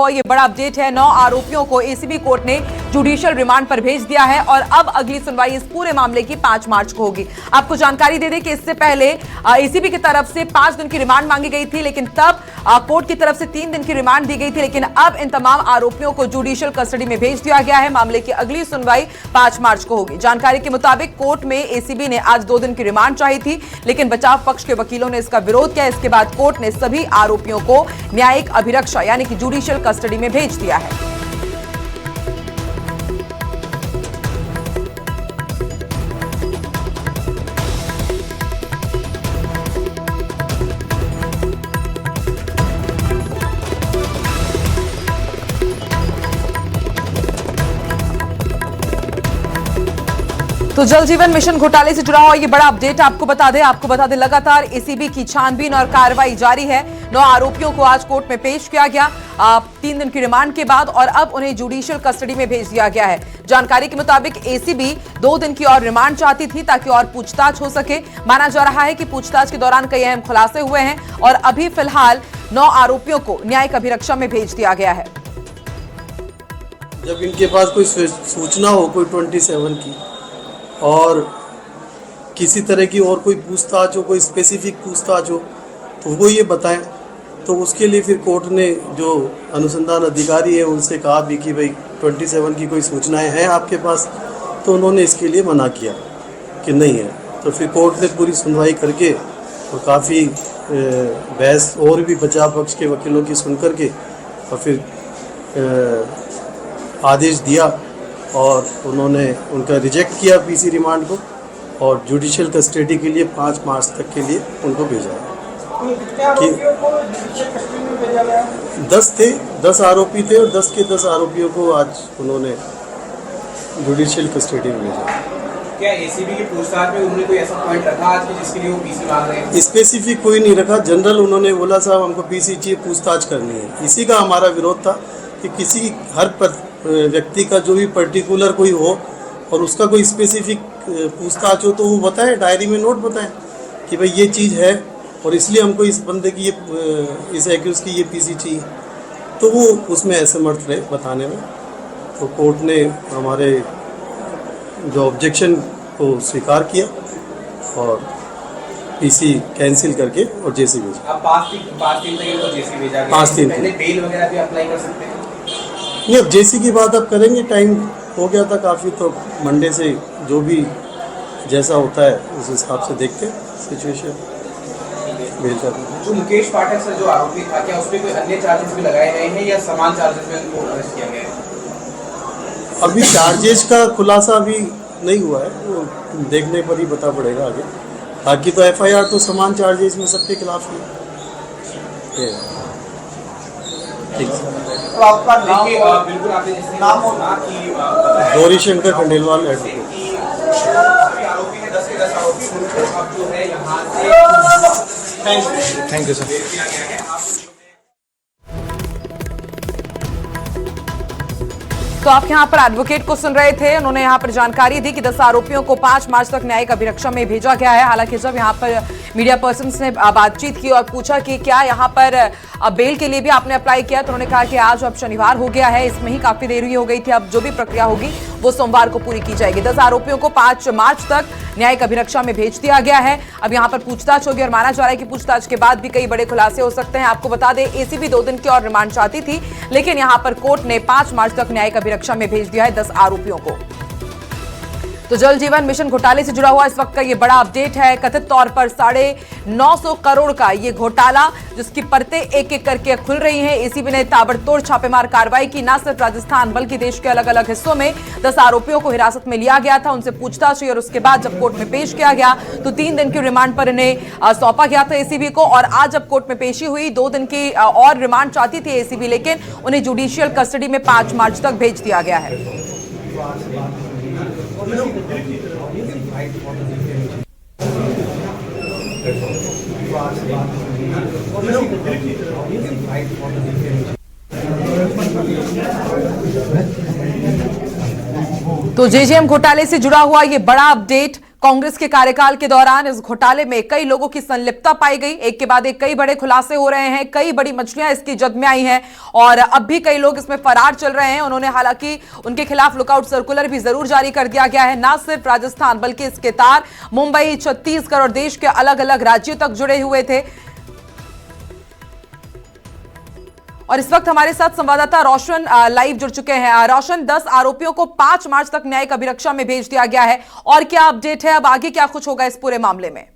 हुआ ये बड़ा अपडेट है। 9 आरोपियों को एसीबी कोर्ट ने जुडिशियल रिमांड पर भेज दिया है और अब अगली सुनवाई इस पूरे मामले की 5 मार्च को होगी। आपको जानकारी दे दें कि इससे पहले एसीबी की तरफ से 5 दिन की रिमांड मांगी गई थी, लेकिन तब कोर्ट की तरफ से 3 दिन की रिमांड दी गई थी। लेकिन अब इन तमाम आरोपियों को जुडिशियल कस्टडी में भेज दिया गया है। मामले की अगली सुनवाई 5 मार्च को होगी। जानकारी के मुताबिक कोर्ट में एसीबी ने आज 2 दिन की रिमांड चाही थी, लेकिन बचाव पक्ष के वकीलों ने इसका विरोध किया। इसके बाद कोर्ट ने सभी आरोपियों को न्यायिक अभिरक्षा यानी कि जुडिशियल कस्टडी में भेज दिया है। तो जल जीवन मिशन घोटाले से जुड़ा हुआ ये बड़ा अपडेट आपको बता दें लगातार एसीबी की छानबीन और कार्रवाई जारी है। 9 आरोपियों को आज कोर्ट में पेश किया गया 3 दिन की रिमांड के बाद और अब उन्हें जुडिशियल कस्टडी में भेज दिया गया है। जानकारी के मुताबिक एसीबी 2 दिन की और रिमांड चाहती थी ताकि और पूछताछ हो सके। माना जा रहा है कि पूछताछ के दौरान कई अहम खुलासे हुए हैं और अभी फिलहाल 9 आरोपियों को न्यायिक अभिरक्षा में भेज दिया गया है। जब इनके पास कोई सूचना हो कोई 27 की और किसी तरह की और कोई पूछताछ हो, कोई स्पेसिफिक पूछताछ हो, तो वो ये बताएं। तो उसके लिए फिर कोर्ट ने जो अनुसंधान अधिकारी है उनसे कहा भी कि भाई 27 की कोई सूचनाएं हैं आपके पास, तो उन्होंने इसके लिए मना किया कि नहीं है। तो फिर कोर्ट ने पूरी सुनवाई करके और काफ़ी बहस और भी बचाव पक्ष के वकीलों की सुन करके और फिर आदेश दिया और उन्होंने उनका रिजेक्ट किया पीसी रिमांड को और जुडिशियल कस्टडी के लिए 5 मार्च तक के लिए उनको भेजा कि 10 आरोपी थे और 10 के 10 आरोपियों को आज उन्होंने जुडिशियल कस्टडी में भेजा। क्या एसीबी की पूछताछ में उन्होंने कोई ऐसा पॉइंट रखा आज कि जिसके लिए वो पीसी मांग रहे हैं? स्पेसिफिक कोई नहीं रखा, जनरल उन्होंने बोला साहब हमको पीसी चाहिए, पूछताछ करनी है। इसी का हमारा विरोध था कि किसी हर व्यक्ति का जो भी पर्टिकुलर कोई हो और उसका कोई स्पेसिफिक पूछताछ हो तो वो बताएं, डायरी में नोट बताएं कि भाई ये चीज़ है और इसलिए हमको इस बंदे की इस एक्यूज की ये पीसी चाहिए। तो वो उसमें असमर्थ रहे बताने में। तो कोर्ट ने हमारे जो ऑब्जेक्शन को स्वीकार किया और पीसी कैंसिल करके और जेसी भेजा। अब 5 दिन तक इनको जेसी भेजा गया। 5 दिन पहले बेल वगैरह भी अप्लाई कर सकते हैं? नहीं, अब जेसी की बात अब करेंगे, टाइम हो गया था काफ़ी, तो मंडे से जो भी जैसा होता है उस हिसाब से देखते सिचुएशन भेज जाते हैं। जो मुकेश पाठक सर जो आरोपी था, क्या उस पर कोई अन्य चार्जेस भी लगाए गए हैं या समान चार्जेस में उनको अरेस्ट किया गया है? अभी चार्जेस का खुलासा अभी नहीं हुआ है, वो देखने पर ही पता पड़ेगा आगे। बाकी तो एफआईआर तो समान चार्जेस में सबके खिलाफ ही। ठीक है। आपका बिल्कुल आपने जैसे नाम होना कि गौरी शंकर खंडेलवाल एडवोकेट। आरोपी है 10 के 10 आरोपी उनको अब जो है यहाँ से थैंक यू सर। तो आप यहाँ पर एडवोकेट को सुन रहे थे। उन्होंने यहाँ पर जानकारी दी कि 10 आरोपियों को 5 मार्च तक न्यायिक अभिरक्षा में भेजा गया है। हालांकि जब यहाँ पर मीडिया पर्सन ने बातचीत की और पूछा कि क्या यहाँ पर बेल के लिए भी आपने अप्लाई किया, तो उन्होंने कहा कि आज अब शनिवार हो गया है, इसमें ही काफी देरी हो गई थी। अब जो भी प्रक्रिया होगी वो सोमवार को पूरी की जाएगी। 10 आरोपियों को 5 मार्च तक न्यायिक अभिरक्षा में भेज दिया गया है। अब यहाँ पर पूछताछ होगी और माना जा रहा है कि पूछताछ के बाद भी कई बड़े खुलासे हो सकते हैं। आपको बता दें एसीबी 2 दिन की और रिमांड चाहती थी, लेकिन यहाँ पर कोर्ट ने 5 मार्च तक न्यायिक अभिरक्षा में भेज दिया है 10 आरोपियों को। तो जल जीवन मिशन घोटाले से जुड़ा हुआ इस वक्त का ये बड़ा अपडेट है। कथित तौर पर 950 करोड़ का ये घोटाला, जिसकी परतें एक एक करके खुल रही हैं। एसीबी ने ताबड़तोड़ छापेमार कार्रवाई की। न सिर्फ राजस्थान बल्कि देश के अलग अलग हिस्सों में 10 आरोपियों को हिरासत में लिया गया था, उनसे पूछताछ हुई और उसके बाद जब कोर्ट में पेश किया गया तो 3 दिन की रिमांड पर इन्हें सौंपा गया था एसीबी को। और आज जब कोर्ट में पेशी हुई 2 दिन की और रिमांड चाहती थी एसीबी, लेकिन उन्हें जुडिशियल कस्टडी में 5 मार्च तक भेज दिया गया है। तो जेजेएम घोटाले से जुड़ा हुआ ये बड़ा अपडेट। कांग्रेस के कार्यकाल के दौरान इस घोटाले में कई लोगों की संलिप्तता पाई गई। एक के बाद एक कई बड़े खुलासे हो रहे हैं, कई बड़ी मछलियां इसकी जद में आई हैं और अब भी कई लोग इसमें फरार चल रहे हैं। उन्होंने हालांकि उनके खिलाफ लुकआउट सर्कुलर भी जरूर जारी कर दिया गया है। न सिर्फ राजस्थान बल्कि इसके तार मुंबई, छत्तीसगढ़ और देश के अलग अलग राज्यों तक जुड़े हुए थे। और इस वक्त हमारे साथ संवाददाता रोशन लाइव जुड़ चुके हैं। रोशन, 10 आरोपियों को 5 मार्च तक न्यायिक अभिरक्षा में भेज दिया गया है और क्या अपडेट है, अब आगे क्या कुछ होगा इस पूरे मामले में?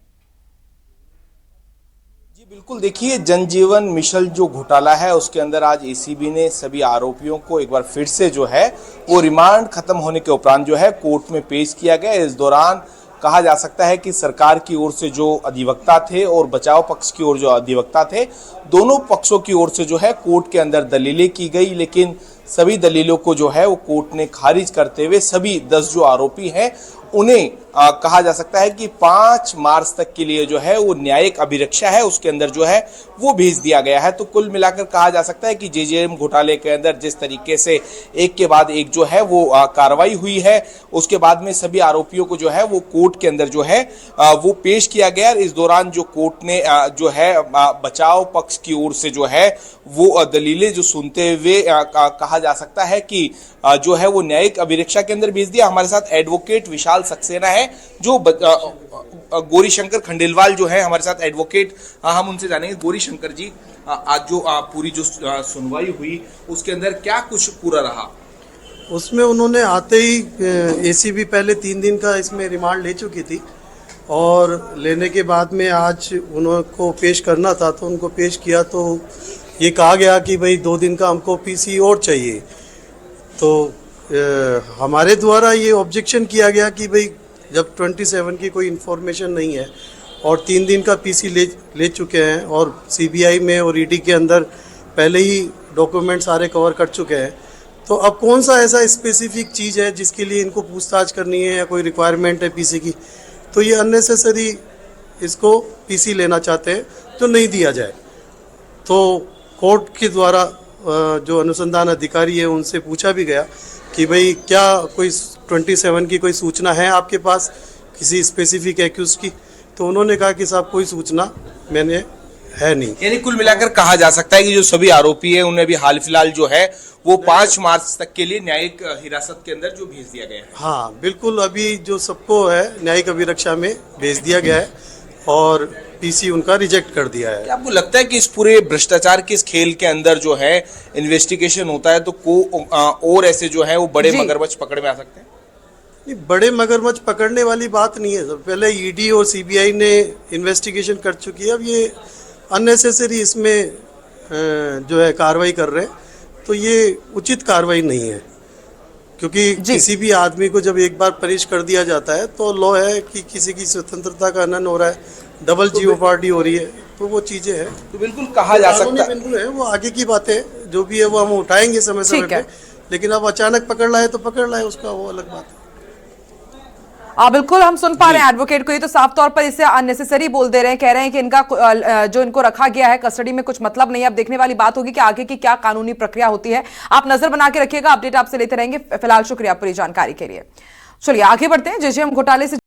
जी बिल्कुल, देखिए जनजीवन मिशन जो घोटाला है उसके अंदर आज एसीबी ने सभी आरोपियों को एक बार फिर से जो है वो रिमांड खत्म होने के उपरांत जो है कोर्ट में पेश किया गया। इस दौरान कहा जा सकता है कि सरकार की ओर से जो अधिवक्ता थे और बचाव पक्ष की ओर जो अधिवक्ता थे, दोनों पक्षों की ओर से जो है कोर्ट के अंदर दलीलें की गई, लेकिन सभी दलीलों को जो है वो कोर्ट ने खारिज करते हुए सभी 10 जो आरोपी हैं उन्हें कहा जा सकता है कि 5 मार्च तक के लिए जो है वो न्यायिक अभिरक्षा है उसके अंदर जो है वो भेज दिया गया है। तो कुल मिलाकर कहा जा सकता है कि जेजेएम घोटाले के अंदर जिस तरीके से एक के बाद एक जो है वो कार्रवाई हुई है, उसके बाद में सभी आरोपियों को जो है वो कोर्ट के अंदर जो है वो पेश किया गया। इस दौरान जो कोर्ट ने जो है बचाव पक्ष की ओर से जो है वो दलीलें जो सुनते हुए कहा जा सकता है कि जो है वो न्यायिक अभिरक्षा के अंदर भेज दिया। हमारे साथ एडवोकेट विशाल सक्सेना है जो गौरी शंकर खंडेलवाल जो है हमारे साथ एडवोकेट, हम उनसे जानेंगे। गौरी शंकर जी, आज जो पूरी जो सुनवाई हुई उसके अंदर क्या कुछ पूरा रहा? उसमें उन्होंने आते ही एसीबी पहले 3 दिन का इसमें रिमांड ले चुकी थी और लेने के बाद में आज उनको पेश करना था तो उनको पेश किया तो ये कहा गया कि भाई 2 दिन का हमको पीसी और चाहिए। तो हमारे द्वारा ये ऑब्जेक्शन किया गया कि भाई जब 27 की कोई इन्फॉर्मेशन नहीं है और 3 दिन का पीसी ले चुके हैं और सीबीआई में और ईडी के अंदर पहले ही डॉक्यूमेंट सारे कवर कर चुके हैं, तो अब कौन सा ऐसा स्पेसिफिक चीज़ है जिसके लिए इनको पूछताछ करनी है या कोई रिक्वायरमेंट है पीसी की, तो ये अननेसेसरी इसको पीसी लेना चाहते हैं तो नहीं दिया जाए। तो कोर्ट के द्वारा जो अनुसंधान अधिकारी है उनसे पूछा भी गया कि भाई क्या कोई 27 की कोई सूचना है आपके पास किसी स्पेसिफिक एक्यूज की, तो उन्होंने कहा कि साहब कोई सूचना मैंने है नहीं। यानी कुल मिलाकर कहा जा सकता है कि जो सभी आरोपी है उन्हें भी हाल फिलहाल जो है वो 5 मार्च तक के लिए न्यायिक हिरासत के अंदर जो भेज दिया गया है। हाँ बिल्कुल, अभी जो सबको है न्यायिक अभिरक्षा में भेज दिया गया है और पीसी उनका रिजेक्ट कर दिया है। क्या आपको लगता है कि इस पूरे भ्रष्टाचार के इस खेल के अंदर जो है इन्वेस्टिगेशन होता है तो और ऐसे जो है वो बड़े मगरमच्छ पकड़ में आ सकते हैं? नहीं, बड़े मगरमच्छ पकड़ने वाली बात नहीं है। पहले ईडी और सीबीआई ने इन्वेस्टिगेशन कर चुकी है, अब ये अननेसेसरी इसमें जो है कार्रवाई कर रहे हैं, तो ये उचित कार्रवाई नहीं है। क्योंकि किसी भी आदमी को जब एक बार पनिश कर दिया जाता है तो लॉ है कि किसी की स्वतंत्रता का हनन हो रहा है, डबल जीओपार्डी हो रही है, तो वो चीजें हैं। तो बिल्कुल कहा जा सकता है, बिल्कुल है, वो आगे की बात है, जो भी है वो हम उठाएंगे समय समय पे, लेकिन अब अचानक पकड़ लाए तो पकड़ लाए, उसका वो अलग बात है। बिल्कुल, हम सुन पा रहे हैं एडवोकेट को, ये तो साफ तौर पर इसे अननेसेसरी बोल दे रहे हैं, कह रहे हैं कि इनका जो इनको रखा गया है कस्टडी में कुछ मतलब नहीं है। अब देखने वाली बात होगी कि आगे की क्या कानूनी प्रक्रिया होती है। आप नजर बना के रखिएगा, अपडेट आपसे लेते रहेंगे। फिलहाल शुक्रिया पूरी जानकारी के लिए। चलिए आगे बढ़ते हैं। जेजेएम घोटाले से